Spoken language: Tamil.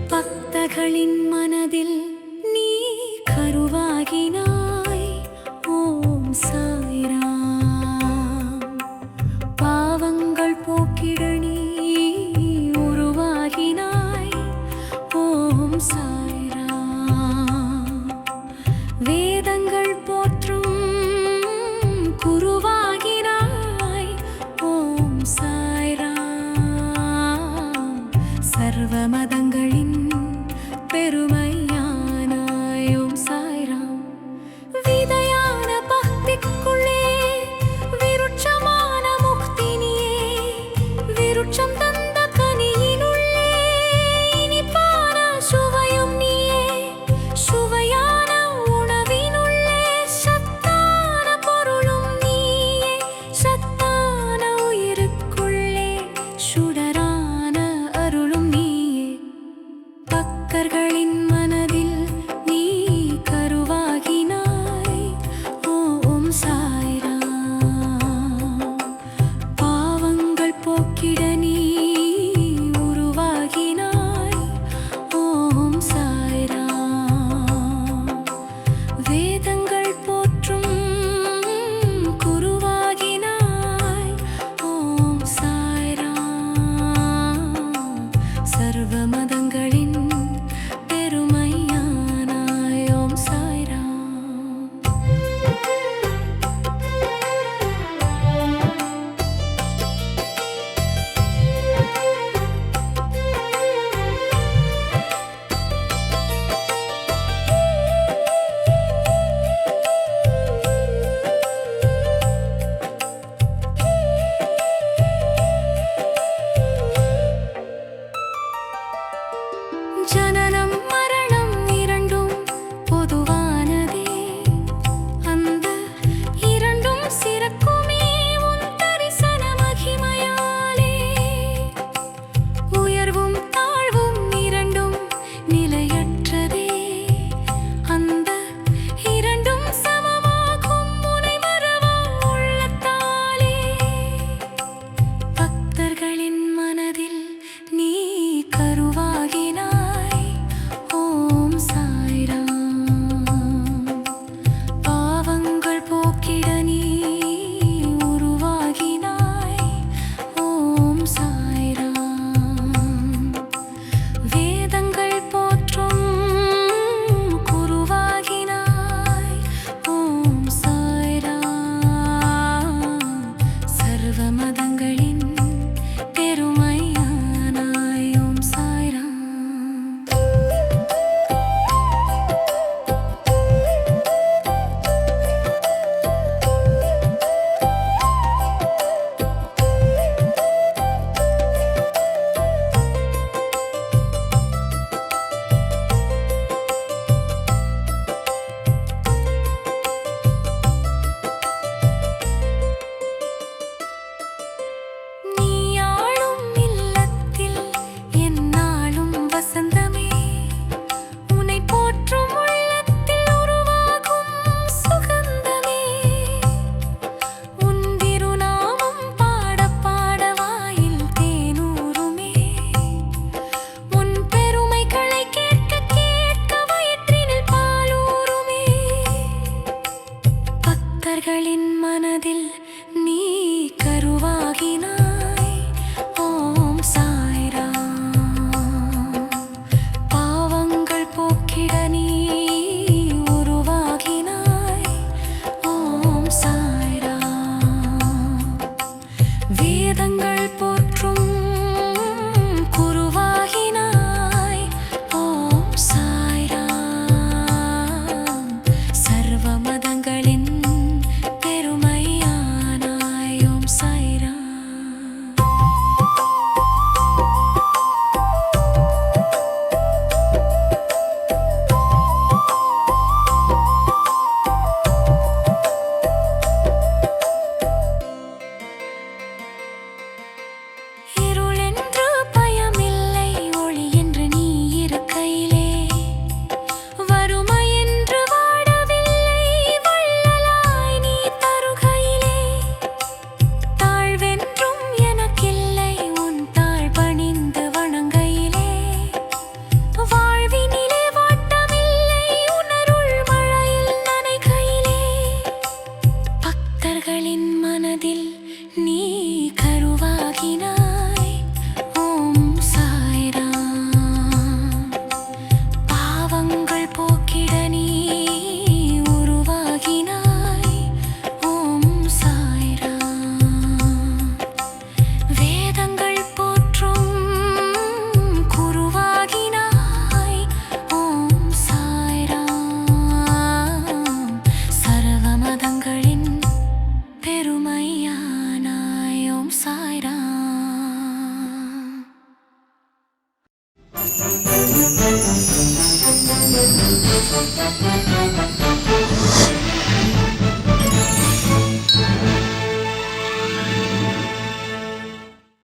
பக்தர்களின் மனதில் நீ கருவாகினாய். ஓம் சாய்ராம். பாவங்கள் போக்கிட நீ உருவாகினாய். ஓம் சாய்ராம். வேதங்கள் போற்றும் குருவாகினாய். ஓம் சாய்ராம். சர்வ மதங்களின் பெருமையானாய். ஓம் சாய்ராம். விதையான பக்திக்குள்ளே விருட்சமான முக்தி நீயே. விருட்சம் தந்த கனியினுள்ளே இனிப்பான சுவையும் நீயே. சுவையான உணவினுள்ளே சத்தான பொருளும் நீயே. சத்தான உயிருக்குள்ளே சுடரான அருளும் நீயே. பக்தர்களின் மனதில் நீ கருவாகினாய். ஓம் சாய்ராம். பாவங்கள் போக்கிட நீ உருவாகினாய். ஓம் சாய்ராம். வேதங்கள் போற்றும் குருவாகினாய். ஓம் சாய்ராம். சர்வ மதங்களின் பெருமையானாய். ஓம் சாய்ராம். ஜனனம் மரணம் இரண்டும் பொதுவானதே. அந்த இரண்டும் சிறக்குமே உன் தரிசன மகிமையாலே. உயர்வும் தாழ்வும் இரண்டும் நிலையற்றதே. அந்த இரண்டும் சமமாகும் உனை மறவா உள்ளத்தாலே. பக்தர்களின் மனதில் நீ கருவாகினாய்.